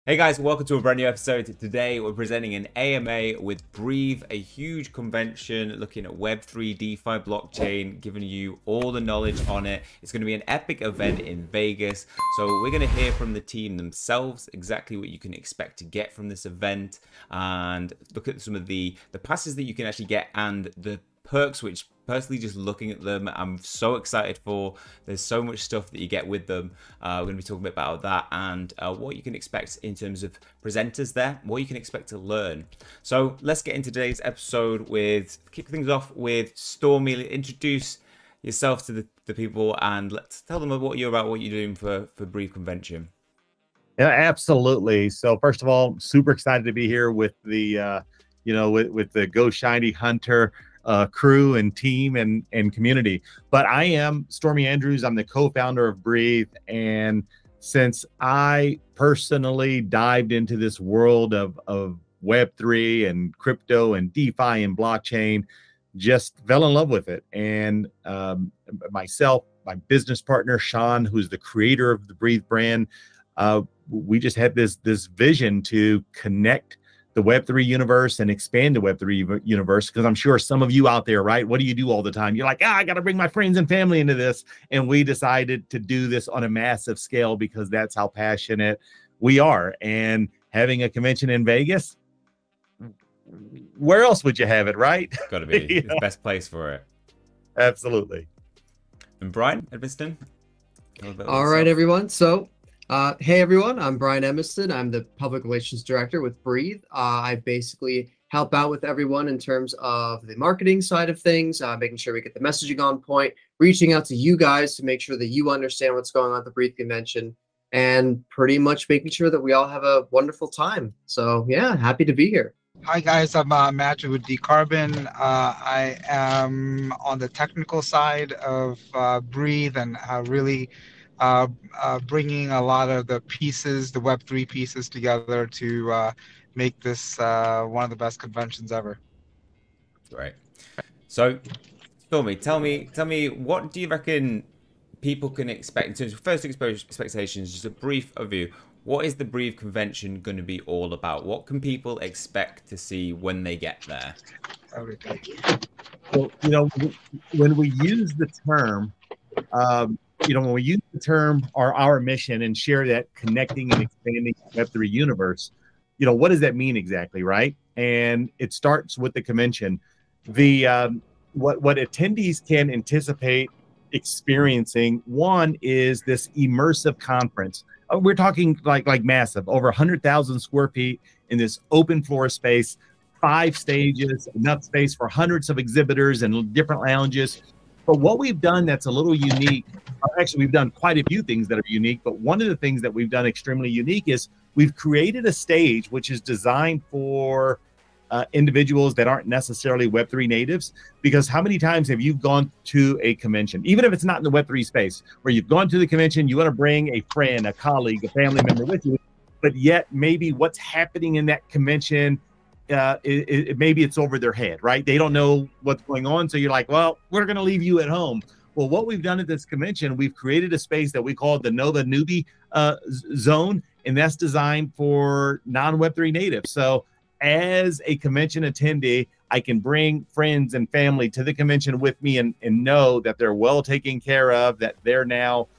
Hey guys, welcome to a brand new episode. Today we're presenting an AMA with Breathe, a huge convention looking at Web3, DeFi, blockchain, giving you all the knowledge on it. It's going to be an epic event in Vegas. So we're going to hear from the team themselves exactly what you can expect to get from this event and look at some of the passes that you can actually get and the perks, which personally just looking at them I'm so excited for. There's so much stuff that you get with them. We're going to be talking about that and what you can expect in terms of presenters there, what you can expect to learn. So let's get into today's episode with kick things off with Stormy. Introduce yourself to the people and let's tell them what you're about, what you're doing for Breathe Convention. Yeah, absolutely. So first of all, super excited to be here with the with the Goshinyhunting crew and team and community. But I am Stormy Andrews. I'm the co-founder of Breathe. And since I personally dived into this world of Web3 and crypto and DeFi and blockchain, just fell in love with it. And myself, my business partner, Sean, who's the creator of the Breathe brand, we just had this vision to connect the Web3 universe and expand the Web3 universe, because I'm sure some of you out there, right? What do you do all the time? You're like, I got to bring my friends and family into this. And we decided to do this on a massive scale because that's how passionate we are. And having a convention in Vegas, where else would you have it, right? Got to be the best place for it. Absolutely. And Brian Edmiston. All right, everyone. So hey everyone, I'm Brian Edmiston. I'm the Public Relations Director with Breathe. I basically help out with everyone in terms of the marketing side of things, making sure we get the messaging on point, reaching out to you guys to make sure that you understand what's going on at the Breathe Convention, and pretty much making sure that we all have a wonderful time. So yeah, happy to be here. Hi guys, I'm Matthew with Decarbon. I am on the technical side of Breathe and really bringing a lot of the pieces, the Web3 pieces together to make this one of the best conventions ever. Right. So, Stormy, tell me, what do you reckon people can expect in terms of first expectations? Just a brief overview. What is the Breathe Convention going to be all about? What can people expect to see when they get there? Well, when we use the term, when we use the term our mission and share that connecting and expanding the Web3 universe, what does that mean exactly, right? And it starts with the convention. What attendees can anticipate experiencing, one is this immersive conference. We're talking like massive, over 100,000 square feet in this open floor space, 5 stages, enough space for hundreds of exhibitors and different lounges. But what we've done that's a little unique, actually we've done quite a few things that are unique, but one of the things that we've done extremely unique is we've created a stage which is designed for individuals that aren't necessarily Web3 natives. Because how many times have you gone to a convention, even if it's not in the Web3 space, where you've gone to the convention, you want to bring a friend, a colleague, a family member with you, but yet maybe what's happening in that convention, maybe it's over their head, right? They don't know what's going on. So you're like, well, we're going to leave you at home. Well, what we've done at this convention, we've created a space that we call the Nova Newbie Zone, and that's designed for non-Web3 natives. So as a convention attendee, I can bring friends and family to the convention with me and know that they're well taken care of, that they're now,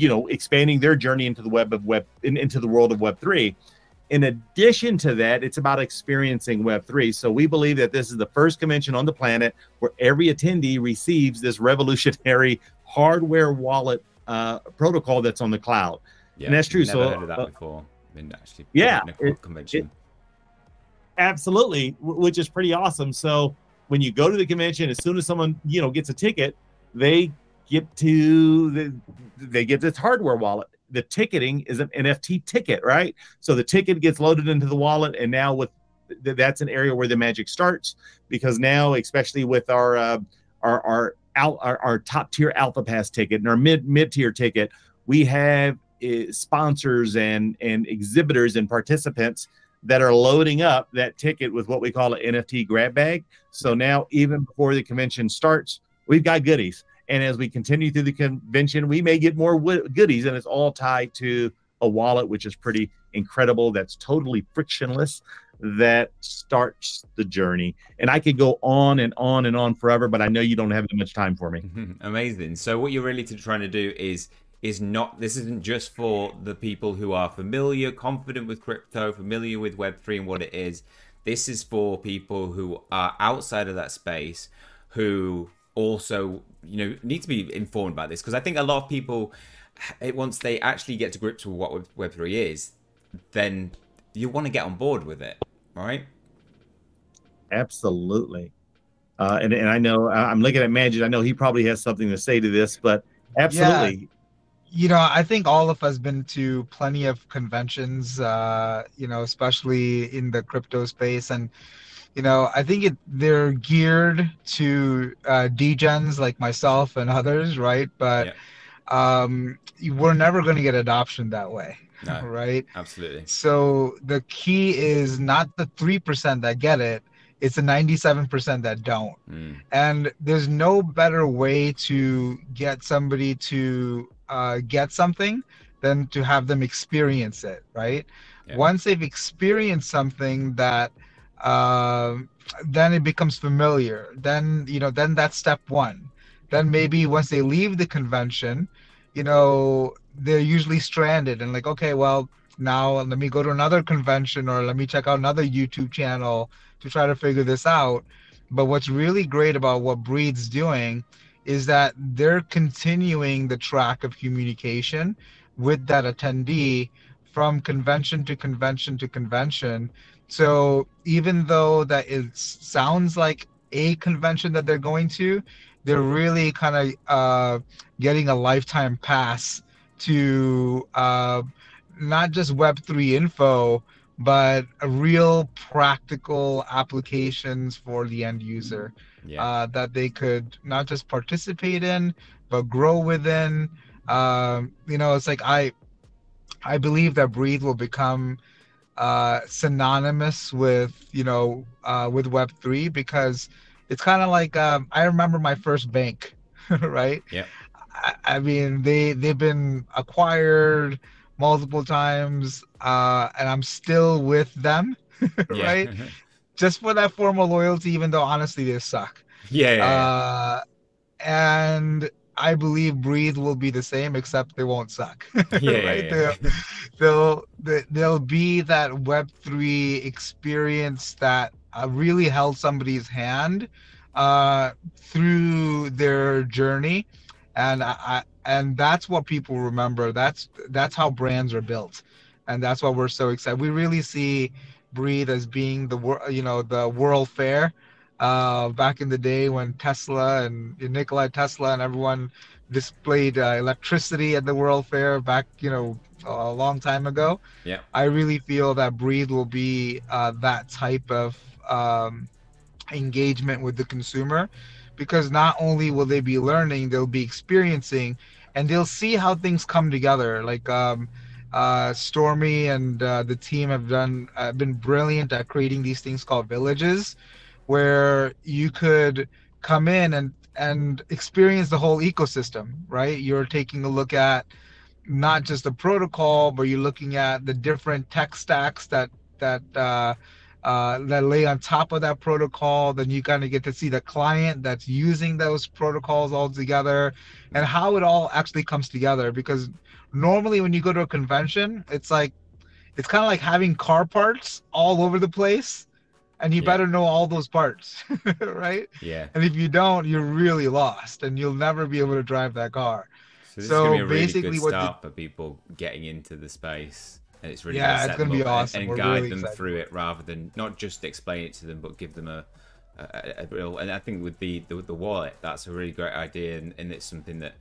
expanding their journey into the into the world of Web3. In addition to that, it's about experiencing Web3. So we believe that this is the first convention on the planet where every attendee receives this revolutionary hardware wallet protocol that's on the cloud. Yeah, and that's true. Never heard of that before. Actually, yeah, convention. Absolutely, which is pretty awesome. So when you go to the convention, as soon as someone gets a ticket, they get this hardware wallet. The ticketing is an NFT ticket, right? So the ticket gets loaded into the wallet, and now that's an area where the magic starts, because now, especially with our top tier Alpha Pass ticket and our mid tier ticket, we have sponsors and exhibitors and participants that are loading up that ticket with what we call an NFT grab bag. So now, even before the convention starts, we've got goodies. And as we continue through the convention, we may get more goodies, and it's all tied to a wallet, which is pretty incredible, that's totally frictionless, that starts the journey. And I could go on and on and on forever, but I know you don't have that much time for me. Amazing. So what you're really trying to do is not, this isn't just for the people who are familiar, confident with crypto, familiar with Web3 and what it is. This is for people who are outside of that space, who also, need to be informed about this. Because I think a lot of people, once they actually get to grips with what Web3 is, then you want to get on board with it, right? Absolutely. And I know, I'm looking at Majid. I know he probably has something to say to this, but absolutely. Yeah. I think all of us been to plenty of conventions, especially in the crypto space. And, I think they're geared to degens like myself and others, right? But we're never going to get adoption that way. No, right? Absolutely. So the key is not the 3% that get it, it's the 97% that don't. And there's no better way to get somebody to get something than to have them experience it, right? Once they've experienced something that then it becomes familiar, then then that's step one. Then maybe once they leave the convention, they're usually stranded and like, okay, well, now let me go to another convention or let me check out another YouTube channel to try to figure this out. But what's really great about what Breathe's doing is that they're continuing the track of communication with that attendee from convention to convention to convention. So even though that it sounds like a convention that they're going to, they're really kind of getting a lifetime pass to not just Web3 info, but a real practical applications for the end user that they could not just participate in, but grow within. It's like I believe that Breathe will become synonymous with with Web3, because it's kind of like I remember my first bank, right? Yeah. I mean, they've been acquired multiple times, and I'm still with them, right? Just for that form of loyalty, even though honestly they suck. And I believe Breathe will be the same, except they won't suck. Right? They'll be that Web3 experience that really held somebody's hand through their journey, and that's what people remember. That's how brands are built, and that's why we're so excited. We really see Breathe as being the World Fair back in the day when Tesla and Nikola Tesla and everyone displayed electricity at the World Fair back a long time ago. I really feel that Breathe will be that type of engagement with the consumer, because not only will they be learning, they'll be experiencing, and they'll see how things come together. Like Stormy and the team have been brilliant at creating these things called villages, where you could come in and experience the whole ecosystem, right? You're taking a look at not just the protocol, but you're looking at the different tech stacks that lay on top of that protocol. Then you kind of get to see the client that's using those protocols all together and how it all actually comes together. Because normally when you go to a convention, it's kind of like having car parts all over the place, and you better know all those parts, right? And if you don't, you're really lost and you'll never be able to drive that car. So this is going to be a really good start for people getting into the space. And it's really it's going to be awesome. And guide them through it, rather than not just explain it to them, but give them a real. And I think with the wallet, that's a really great idea, and it's something that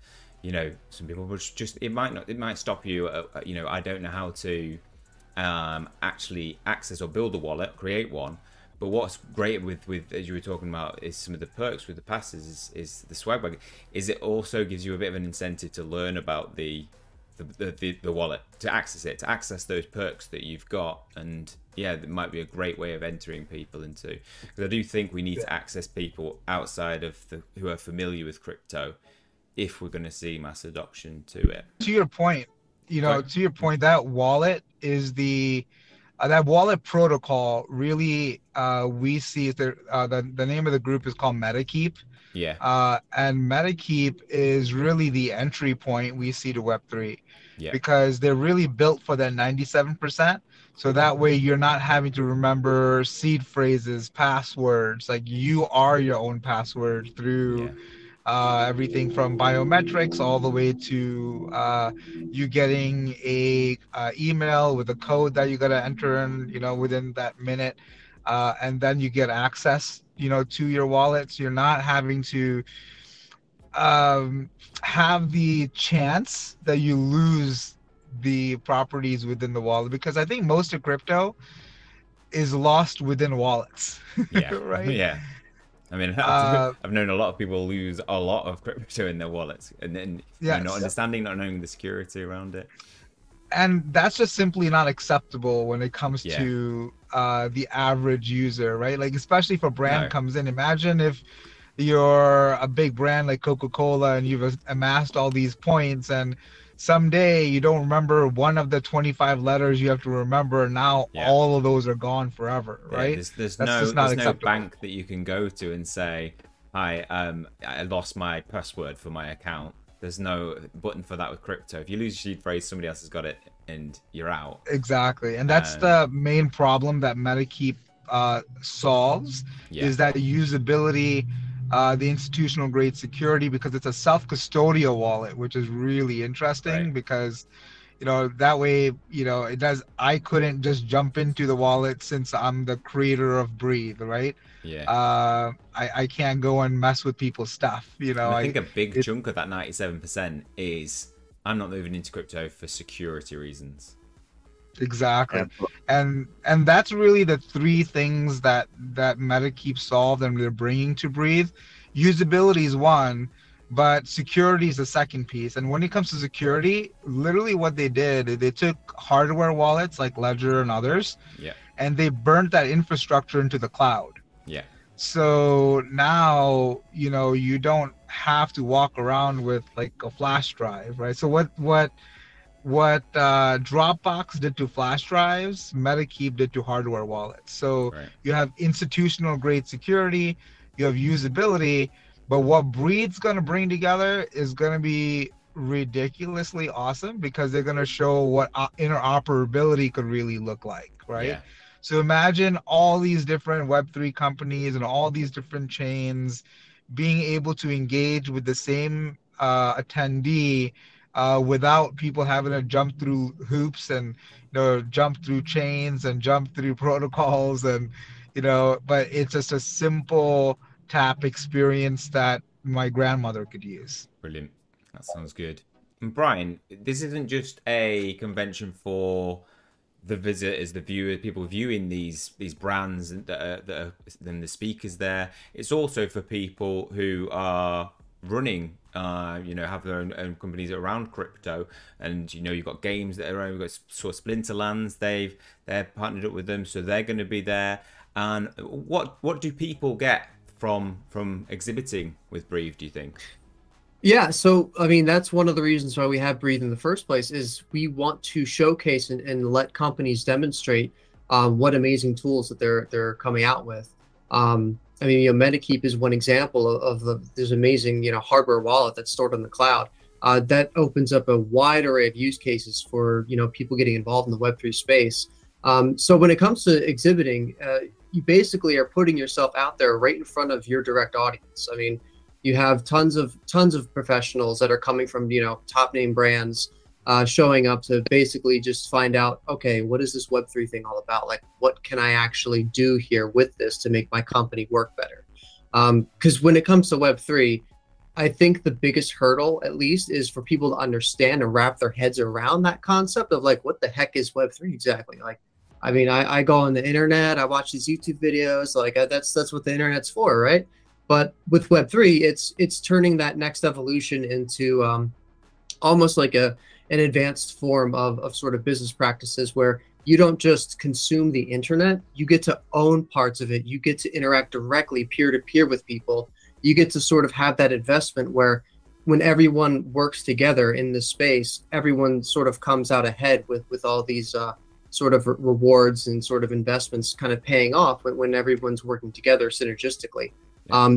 some people will just it might stop you. I don't know how to actually access or build a wallet, create one. But what's great with as you were talking about is some of the perks with the passes is the swag bag. Is it also gives you a bit of an incentive to learn about the wallet, to access those perks that you've got. And it might be a great way of entering people into, because I do think we need to access people outside of who are familiar with crypto if we're going to see mass adoption to it. To your point, you know, to your point, that wallet is that wallet protocol really, we see the name of the group is called MetaKeep. Yeah. And MetaKeep is really the entry point we see to Web3. Yeah. Because they're really built for that 97%. So that way you're not having to remember seed phrases, passwords. Like, you are your own password through everything from biometrics all the way to you getting a email with a code that you got to enter in, you know, within that minute, and then you get access, you know, to your wallet. So you're not having to have the chance that you lose the properties within the wallet, because I think most of crypto is lost within wallets. Yeah. Right. Yeah. I mean, I've known a lot of people lose a lot of crypto in their wallets, and then yes, not understanding, not knowing the security around it. And that's just simply not acceptable when it comes to the average user, right? Like, especially if a brand comes in. Imagine if you're a big brand like Coca-Cola and you've amassed all these points, and someday you don't remember one of the 25 letters you have to remember. Now all of those are gone forever, right? There's no bank that you can go to and say, I lost my password for my account. There's no button for that with crypto. If you lose your seed phrase, somebody else has got it and you're out. Exactly. And that's the main problem that MetaKeep solves, is that usability, the institutional grade security, because it's a self-custodial wallet, which is really interesting because, you know, that way, you know, I couldn't just jump into the wallet since I'm the creator of Breathe, right? Yeah. I can't go and mess with people's stuff, you know. And I think a big chunk of that 97% is, I'm not moving into crypto for security reasons. Exactly. And that's really the three things that MetaKeep solved and they're bringing to Breathe. Usability is one, but security is the second piece. And when it comes to security, literally what they did, they took hardware wallets like Ledger and others, and they burnt that infrastructure into the cloud. Yeah. So now, you know, you don't have to walk around with like a flash drive, right? So what Dropbox did to flash drives, MetaKeep did to hardware wallets. So you have institutional grade security, you have usability, but what Breathe's going to bring together is going to be ridiculously awesome, because they're going to show what interoperability could really look like, right? Yeah. So imagine all these different Web3 companies and all these different chains being able to engage with the same attendee without people having to jump through hoops and, you know, jump through chains and jump through protocols, and, you know, but it's just a simple tap experience that my grandmother could use. Brilliant. That sounds good. And Brian, this isn't just a convention for the visitors, the viewers, people viewing these brands that are then the speakers there. It's also for people who are running, you know, have their own companies around crypto, and, you know, you've got games that are own. We've got sort of Splinterlands. They're partnered up with them, so they're going to be there. And what do people get from exhibiting with Breathe, do you think? Yeah, so I mean, that's one of the reasons why we have Breathe in the first place, is we want to showcase and let companies demonstrate what amazing tools that they're coming out with. I mean, you know, MetaKeep is one example of this amazing, you know, hardware wallet that's stored on the cloud. That opens up a wide array of use cases for, you know, people getting involved in the Web3 space. So when it comes to exhibiting, you basically are putting yourself out there right in front of your direct audience. I mean, you have tons of professionals that are coming from, you know, top name brands, showing up to basically just find out, okay, what is this Web3 thing all about? Like, what can I actually do here with this to make my company work better? Because when it comes to Web3, I think the biggest hurdle, at least, is for people to understand and wrap their heads around that concept of, like, what the heck is Web3 exactly? Like, I mean, I go on the internet, I watch these YouTube videos, like that's what the internet's for, right? But with Web3, it's turning that next evolution into almost like an advanced form of sort of business practices, where you don't just consume the internet, you get to own parts of it. You get to interact directly peer-to-peer with people. You get to sort of have that investment where when everyone works together in this space, everyone sort of comes out ahead with all these sort of rewards and sort of investments kind of paying off when everyone's working together synergistically.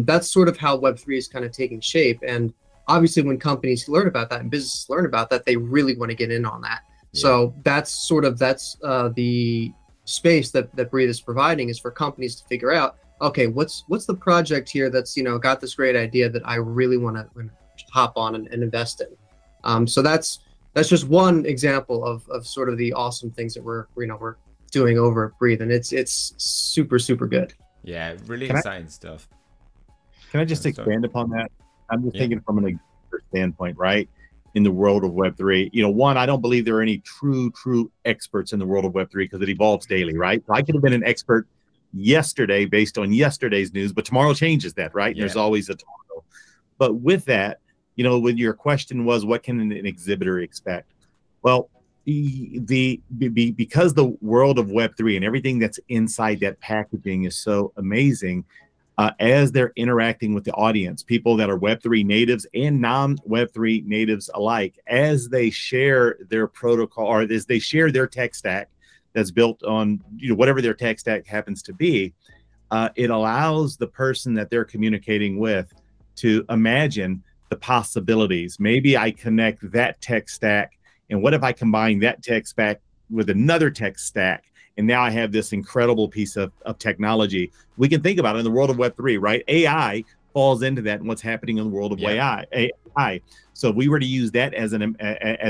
That's sort of how Web3 is kind of taking shape. And obviously when companies learn about that and businesses learn about that, they really want to get in on that. So that's the space that Breathe is providing, is for companies to figure out, okay, what's the project here that's, you know, got this great idea that I really want to hop on and invest in. So that's just one example of sort of the awesome things that we're doing over at Breathe, and it's super good. Yeah, really exciting stuff. Can I just expand upon that? I'm just thinking from an executive standpoint, right? In the world of Web3, you know, one, I don't believe there are any true experts in the world of Web3 because it evolves daily, right? So I could have been an expert yesterday based on yesterday's news, but tomorrow changes that, right? There's always a tomorrow. But with that, you know, when your question was, what can an exhibitor expect? Well, because the world of Web3 and everything that's inside that packaging is so amazing, as they're interacting with the audience, people that are Web3 natives and non-Web3 natives alike, as they share their protocol or as they share their tech stack that's built on, you know, whatever their tech stack happens to be, it allows the person that they're communicating with to imagine the possibilities. Maybe I connect that tech stack, and what if I combine that tech stack with another tech stack? And now I have this incredible piece of technology. We can think about it in the world of Web3, right? AI falls into that and what's happening in the world of AI. So if we were to use that as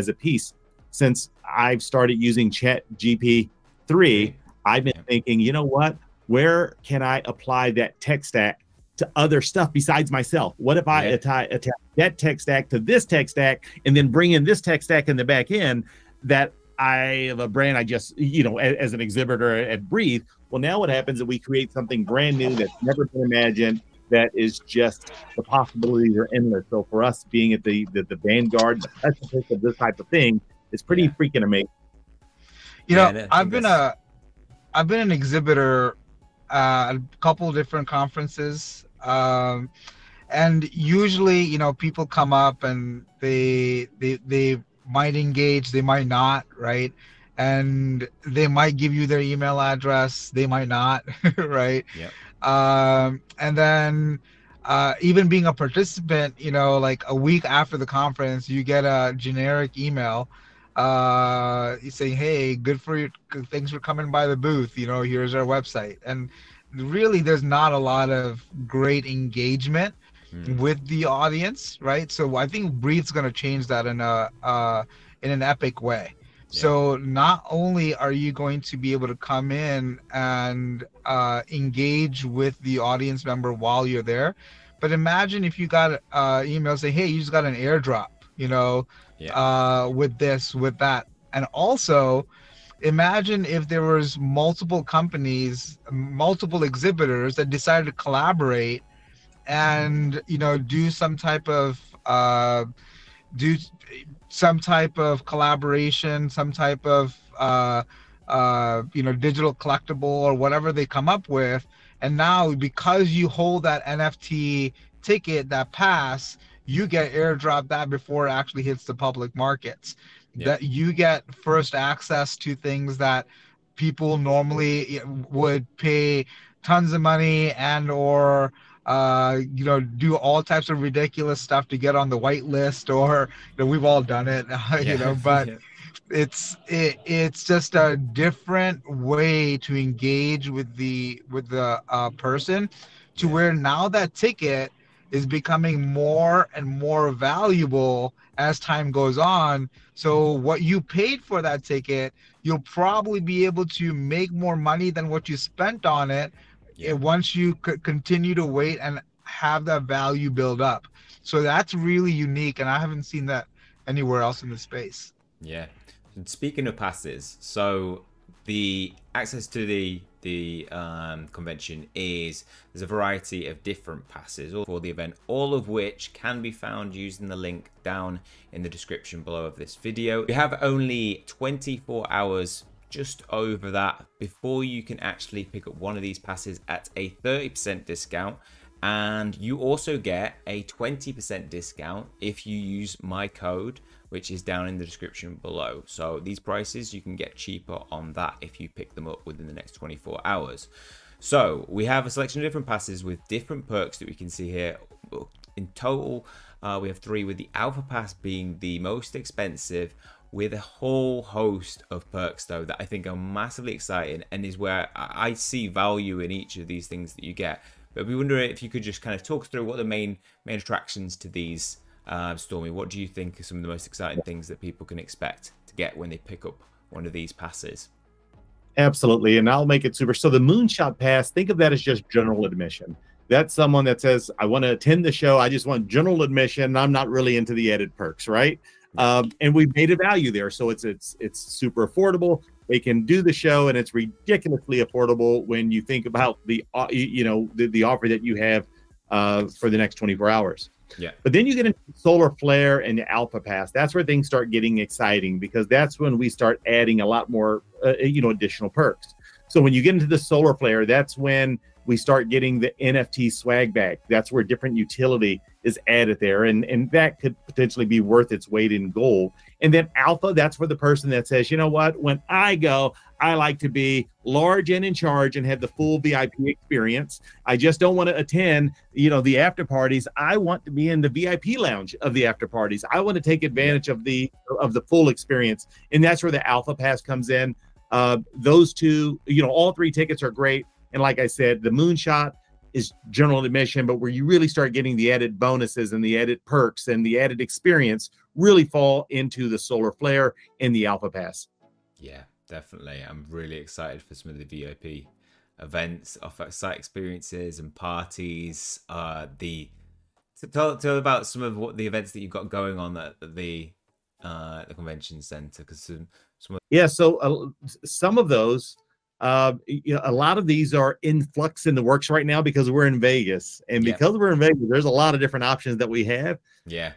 a piece, since I've started using ChatGPT-3, I've been thinking, you know what? Where can I apply that tech stack to other stuff besides myself? What if I attach that tech stack to this tech stack and then bring in this tech stack in the back end that I have a brand I just, you know, as an exhibitor at Breathe. Well, now what happens is we create something brand new that's never been imagined, that is just, the possibilities are endless. So for us being at the vanguard, the precipice of this type of thing, is pretty freaking amazing. You know, I've been an exhibitor at a couple of different conferences, and usually, you know, people come up and they might engage, they might not, right? And they might give you their email address, they might not, right? And then even being a participant, you know, like a week after the conference, you get a generic email saying, hey, thanks for coming by the booth, you know, here's our website. And really there's not a lot of great engagement with the audience, right? So I think Breathe's going to change that in an epic way. So not only are you going to be able to come in and engage with the audience member while you're there, but imagine if you got an email saying, hey, you just got an airdrop, you know, with this, with that. And also imagine if there was multiple companies, multiple exhibitors that decided to collaborate and, you know, do some type of collaboration, some type of you know, digital collectible or whatever they come up with. And now because you hold that NFT ticket, that pass, you get airdropped that before it actually hits the public markets. That you get first access to things that people normally would pay tons of money and or you know, do all types of ridiculous stuff to get on the white list, or, you know, we've all done it, you know, but it's just a different way to engage with the person, to where now that ticket is becoming more and more valuable as time goes on. So what you paid for that ticket, you'll probably be able to make more money than what you spent on it once you continue to wait and have that value build up. So that's really unique, and I haven't seen that anywhere else in the space. Yeah. And speaking of passes, so the access to the convention there's a variety of different passes for the event, all of which can be found using the link down in the description below of this video. You have only 24 hours, just over that, before you can actually pick up one of these passes at a 30% discount. And you also get a 20% discount if you use my code, which is down in the description below. So these prices, you can get cheaper on that if you pick them up within the next 24 hours. So we have a selection of different passes with different perks that we can see here. In total, we have 3, with the Alpha Pass being the most expensive, with a whole host of perks though that I think are massively exciting, and is where I see value in each of these things that you get. But we wonder if you could just kind of talk through what the main attractions to these, Stormy. What do you think are some of the most exciting things that people can expect to get when they pick up one of these passes? Absolutely, and I'll make it super. So the Moonshot Pass, think of that as just general admission. That's someone that says, I want to attend the show, I just want general admission, I'm not really into the added perks, right? And we've made a value there, so it's super affordable. They can do the show, and it's ridiculously affordable when you think about the the offer that you have for the next 24 hours. Yeah. But then you get into Solar Flare and the Alpha Pass. That's where things start getting exciting, because that's when we start adding a lot more additional perks. So when you get into the Solar Flare, that's when we start getting the NFT swag bag. That's where different utility is added there, and that could potentially be worth its weight in gold. And then Alpha, that's for the person that says, you know what, when I go, I like to be large and in charge and have the full VIP experience. I just don't want to attend, the after parties. I want to be in the VIP lounge of the after parties. I want to take advantage of the full experience, and that's where the Alpha Pass comes in. Those two, all 3 tickets are great. And like I said, the Moonshot is general admission, but where you really start getting the added bonuses and the added perks and the added experience really fall into the Solar Flare and the Alpha Pass. Yeah, definitely. I'm really excited for some of the VIP events, off-site experiences and parties. Tell about some of what the events that you've got going on at the convention center, because some of those. A lot of these are in flux in the works right now because we're in Vegas, and because we're in Vegas, there's a lot of different options that we have.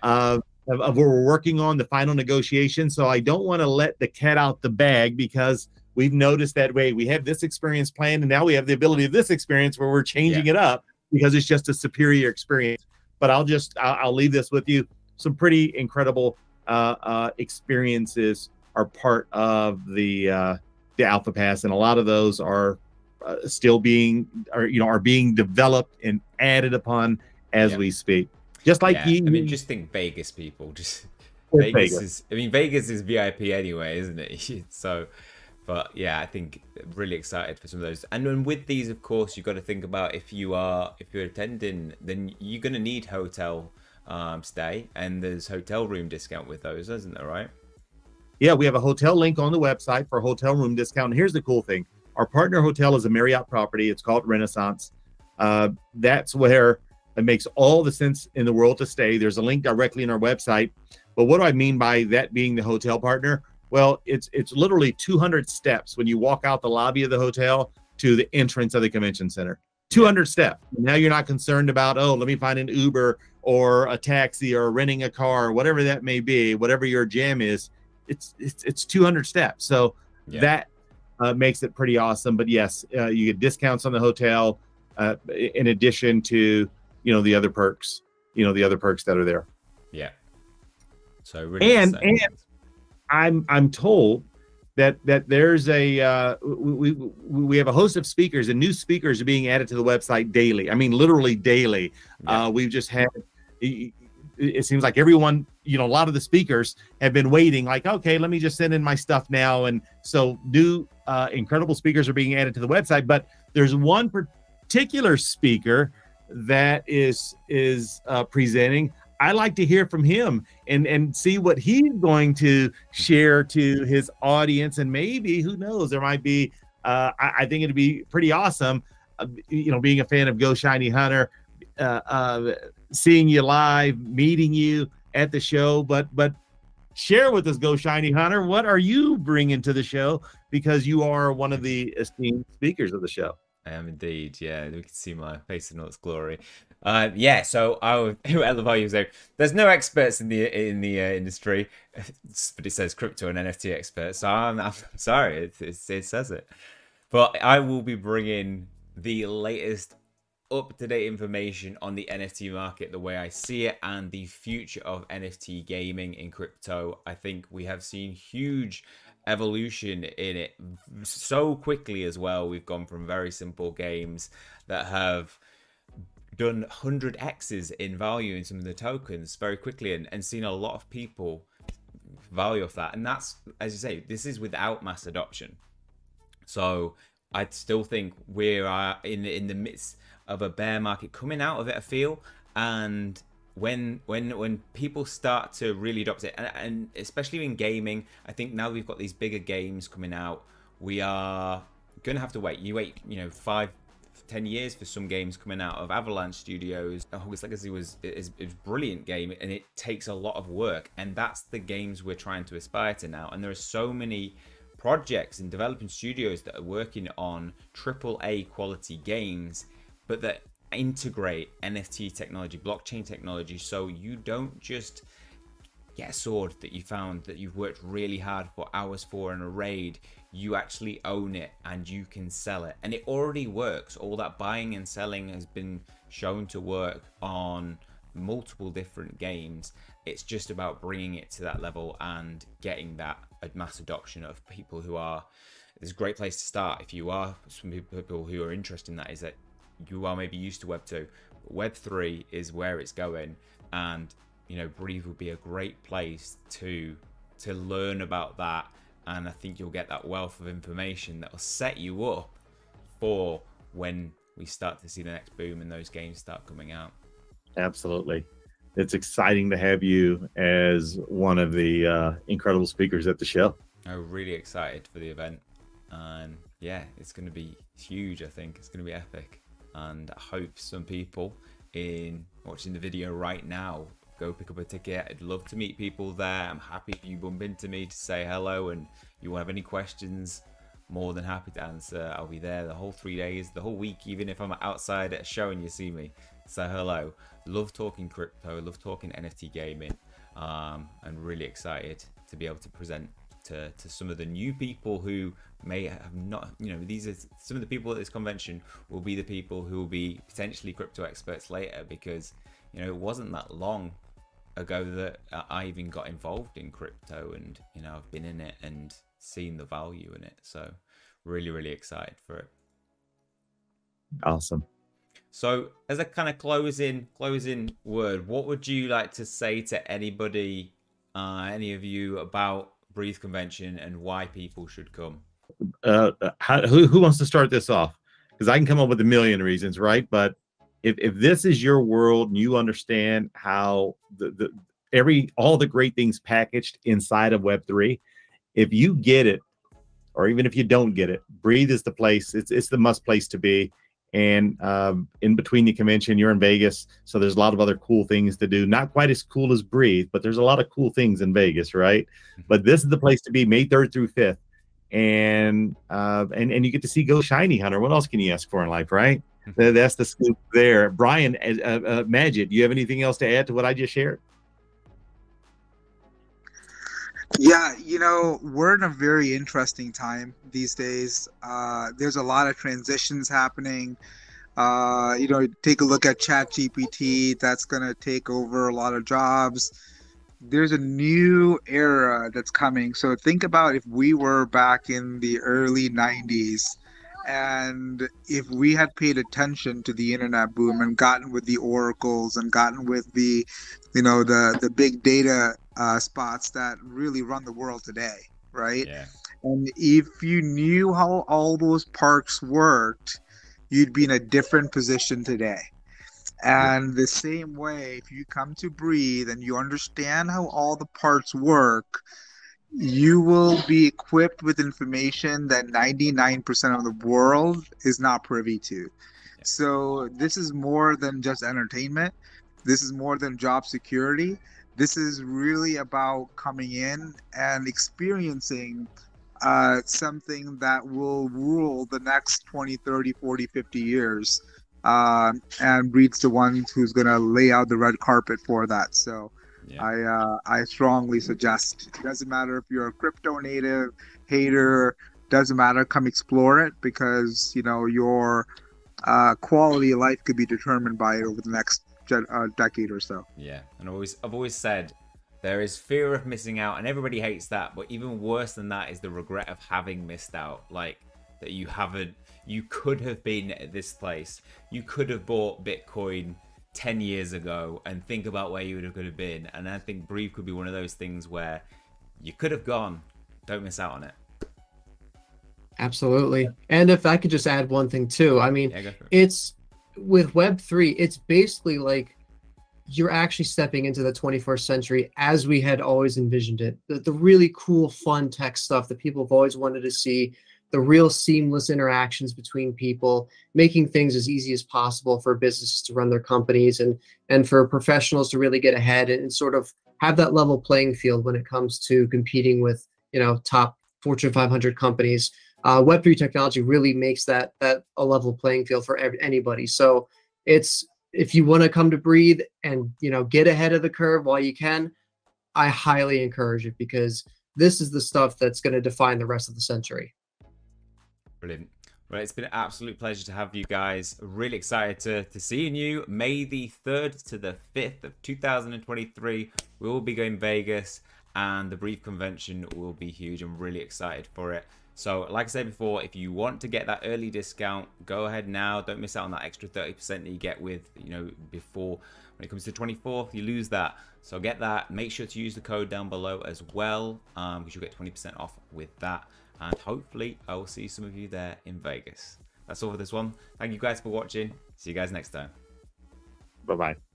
Of what we're working on, the final negotiation. So I don't want to let the cat out the bag, because we've noticed that we have this experience planned, and now we have the ability of this experience where we're changing it up because it's just a superior experience. But I'll leave this with you. Some pretty incredible experiences are part of the Alpha Pass, and a lot of those are still being developed and added upon as we speak. Just like just think Vegas, people. Just Vegas is VIP anyway, isn't it? So, but yeah, I think really excited for some of those. And then with these, of course, you've got to think about if you're attending, then you're going to need hotel stay, and there's hotel room discount with those, isn't there? Right? Yeah, we have a hotel link on the website for hotel room discount. And here's the cool thing. Our partner hotel is a Marriott property. It's called Renaissance. That's where it makes all the sense in the world to stay. There's a link directly in our website. But what do I mean by that being the hotel partner? Well, it's literally 200 steps when you walk out the lobby of the hotel to the entrance of the convention center. 200 steps. Now you're not concerned about, let me find an Uber or a taxi or renting a car, whatever that may be, whatever your jam is. It's 200 steps, so that makes it pretty awesome. But yes, you get discounts on the hotel in addition to the other perks, that are there. Yeah. So really, and I'm told that there's we have a host of speakers, and new speakers are being added to the website daily. I mean, literally daily. We've just had. It seems like everyone, a lot of the speakers have been waiting, like, okay, let me just send in my stuff now. And so new incredible speakers are being added to the website. But there's one particular speaker that is presenting. I like to hear from him and see what he's going to share to his audience. And maybe, who knows, there might be, I think it'd be pretty awesome, being a fan of Go Shiny Hunter, seeing you live, meeting you at the show, but share with us, Go Shiny Hunter, what are you bringing to the show, because you are one of the esteemed speakers of the show. I am indeed. Yeah, we can see my face in all its glory. So I love how you say there's no experts in the industry, but it says crypto and NFT experts. So I'm sorry, it says it. But I will be bringing the latest up-to-date information on the NFT market, the way I see it, and the future of NFT gaming in crypto. I think we have seen huge evolution in it so quickly as well. We've gone from very simple games that have done 100x's in value in some of the tokens very quickly, and seen a lot of people value of that. And that's, as you say, this is without mass adoption. So I still think we are in the midst of a bear market coming out of it, I feel. And when people start to really adopt it, and especially in gaming, I think now we've got these bigger games coming out, we are gonna have to wait. You wait, 5-10 years for some games coming out of Avalanche Studios. Hogwarts Legacy is a brilliant game, and it takes a lot of work, and that's the games we're trying to aspire to now. And there are so many projects and developing studios that are working on AAA quality games, but that integrate NFT technology, blockchain technology, so you don't just get a sword that you found that you've worked really hard for hours for in a raid. You actually own it and you can sell it, and it already works. All that buying and selling has been shown to work on multiple different games. It's just about bringing it to that level and getting that mass adoption of people who are. It's a great place to start if you are some people who are interested in that, is that you are maybe used to Web 2. Web 3 is where it's going, and Breathe would be a great place to learn about that. And I think you'll get that wealth of information that will set you up for when we start to see the next boom and those games start coming out. Absolutely. It's exciting to have you as one of the incredible speakers at the show. I'm really excited for the event, and yeah, it's going to be huge. I think it's going to be epic, and I hope some people in watching the video right now go pick up a ticket. I'd love to meet people there. I'm happy if you bump into me to say hello, and you have any questions, more than happy to answer. I'll be there the whole 3 days, the whole week, even if I'm outside at a show and you see me. Say hello. Love talking crypto, love talking NFT gaming, and really excited to be able to present to some of the new people who may have not, these are some of the people at this convention will be the people who will be potentially crypto experts later, because it wasn't that long ago that I even got involved in crypto, and I've been in it and seen the value in it. So really excited for it. Awesome. So as a kind of closing word, what would you like to say to anybody, any of you, about Breathe Convention and why people should come? Who wants to start this off? Because I can come up with a million reasons, right? But if this is your world and you understand how all the great things packaged inside of Web3, if you get it, or even if you don't get it, Breathe is the place. It's the must place to be. And in between the convention, you're in Vegas, so there's a lot of other cool things to do. Not quite as cool as Breathe, but there's a lot of cool things in Vegas, right? But this is the place to be, May 3rd through 5th. And you get to see Goshinyhunting. What else can you ask for in life, right? That's the scoop there. Brian, Majid, do you have anything else to add to what I just shared? Yeah, we're in a very interesting time these days. There's a lot of transitions happening. Take a look at ChatGPT. That's going to take over a lot of jobs. There's a new era that's coming. So think about if we were back in the early 90s, and if we had paid attention to the internet boom and gotten with the oracles and gotten with the big data spots that really run the world today, right? Yeah. And if you knew how all those parts worked, you'd be in a different position today. And the same way, if you come to Breathe and you understand how all the parts work, you will be equipped with information that 99% of the world is not privy to. So this is more than just entertainment. This is more than job security. This is really about coming in and experiencing something that will rule the next 20, 30, 40, 50 years. And Breed's the one who's going to lay out the red carpet for that. So yeah. I strongly suggest, it doesn't matter if you're a crypto native, hater, doesn't matter, come explore it, because your quality of life could be determined by it over the next decade or so. Yeah, and I've always said there is fear of missing out, and everybody hates that. But even worse than that is the regret of having missed out. Like that you could have been at this place. You could have bought Bitcoin 10 years ago, and think about where you could have been. And I think Breathe could be one of those things where you could have gone. Don't miss out on it. Absolutely. And if I could just add one thing too, I mean, Yeah, go for it. it's with Web3, it's basically like you're actually stepping into the 21st century as we had always envisioned it. The really cool, fun tech stuff that people have always wanted to see, the real seamless interactions between people, making things as easy as possible for businesses to run their companies and for professionals to really get ahead and sort of have that level playing field when it comes to competing with, top Fortune 500 companies. Web3 technology really makes that a level playing field for anybody. So it's, if you want to come to Breathe and get ahead of the curve while you can, I highly encourage it, because this is the stuff that's going to define the rest of the century. Brilliant. Well, it's been an absolute pleasure to have you guys. Really excited to seeing you. May the 3rd to the 5th of 2023. We will be going Vegas, and the Breathe Convention will be huge. I'm really excited for it. So like I said before, if you want to get that early discount, go ahead now. Don't miss out on that extra 30% that you get with, before. When it comes to 24th, you lose that. So get that. Make sure to use the code down below as well, because you'll get 20% off with that. And hopefully I will see some of you there in Vegas. That's all for this one. Thank you guys for watching. See you guys next time. Bye-bye.